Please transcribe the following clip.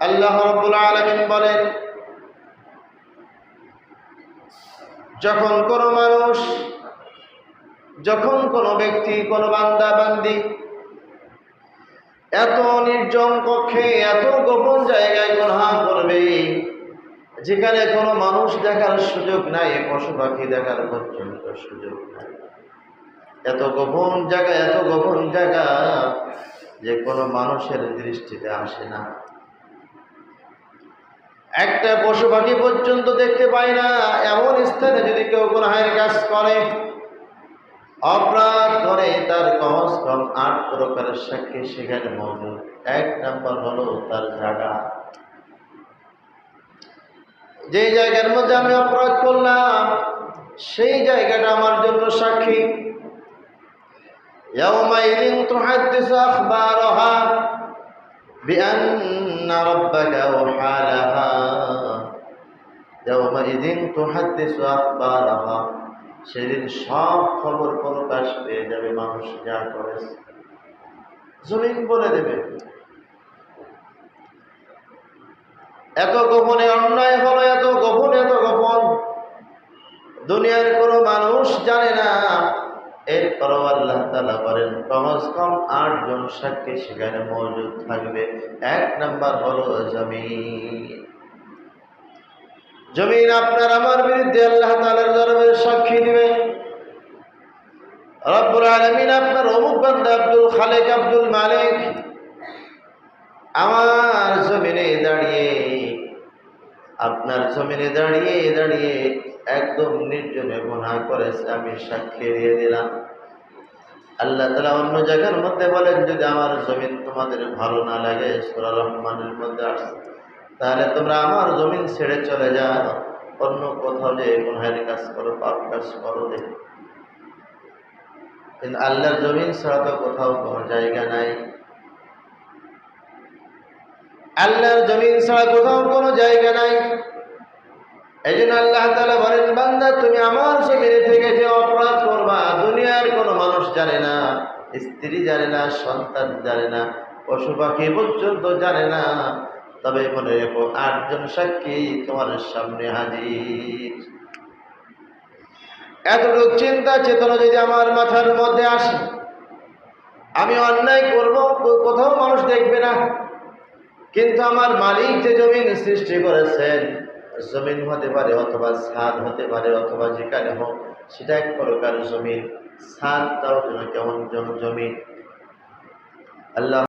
আল্লাহ রাব্বুল আলামিন বলেন, যখন কোনো মানুষ, যখন কোনো ব্যক্তি, কোনো বান্দা বান্দি এত নির্জন কক্ষে, এত গোপন জায়গায় গুনাহ করবে, যেখানে কোনো মানুষ দেখার সুযোগ নাই, পশু পাখি দেখার পর্যন্ত সুযোগ নাই, এত গোপন জায়গা, এত গোপন জায়গা যে কোনো মানুষের দৃষ্টিতে আসে না, একটা পশু পাখি পর্যন্ত দেখতে পায় না, এমন স্থানে যদি কেউ গুনাহের কাজ করে, অপরাধ করে, তার কমস কম ৮ প্রকারের সাক্ষী সেখানে মৌজুদ। ১ নম্বর হলো তার জায়গা, যে জায়গার মধ্যে আমি অপরাধ করলাম সেই জায়গাটা আমার জন্য সাক্ষী। ইয়াউমাইযিন তুহাদ্দিসু আখবারাহা বিআন্না রাব্বাকা আওহা লাহা। ইয়াউমাইযিন তুহাদ্দিসু আখবারাহা, সেদিন সব খবর প্রকাশ পেয়ে যাবে, মানুষ যা করেছে জমিন বলে দেবে। এত গোপনে অন্যায় হলো, এত গোপন, এত গোপন, দুনিয়ার কোনো মানুষ জানে না। এরপরও আল্লাহ তাআলা বলেন কমস কম ৮ জন সাক্ষী সেখানে মজুদ থাকবে। ১ নাম্বার হলো জমিন। জমিন আপনার আমার বিরুদ্ধে আল্লাহ তাআলার দরবারে সাক্ষী দিবে। রব্বুল আলামিন আপনার অমুক বান্দা আব্দুল খালেক, আব্দুল মালিক আমার জমিনে দাঁড়িয়ে, আপনার জমিনে দাঁড়িয়ে দাঁড়িয়ে একদম নির্জনে গুনাহ করেছে, আমি সাক্ষী দিয়ে দিলাম। আল্লাহ তাআলা অন্য জায়গার মধ্যে বলেন, যদি আমার জমিন তোমাদের ভালো না লাগে, সূরা রহমানের মধ্যে আসছে, তাহলে তোমরা আমার জমিন ছেড়ে চলে যাও, অন্য কোথাও যে গুনাহের কাজ করো, পাপ কাজ করো। কিন্তু আল্লাহর জমিন ছাড়া তো কোথাও কোনো জায়গা নাই, আল্লাহর জমিন ছাড়া কোথাও কোনো জায়গা নাই। এই জন্য আল্লাহ তাআলা বলেন, বান্দা তুমি আমার জমিনে থেকে যে অপরাধ করবা, দুনিয়ার কোনো মানুষ জানে না, স্ত্রী জানে না, সন্তান জানে না, পশু পাখি পর্যন্ত জানে না, তবে মনে রেখো ৮ জন সাক্ষী তোমার সামনে হাজির। এতটুকু চিন্তা চেতনা যদি আমার মাথার মধ্যে আসে, আমি অন্যায় করব, কোথাও মানুষ দেখবে না, কিন্তু আমার মালিক যে জমিন সৃষ্টি করেছেন, জমিন হতে পারে অথবা ছাদ হতে পারে, অথবা যেখানে হোক সেটা এক প্রকার জমিন, ছাদটাও যেন কেমন জমিন। আল্লাহ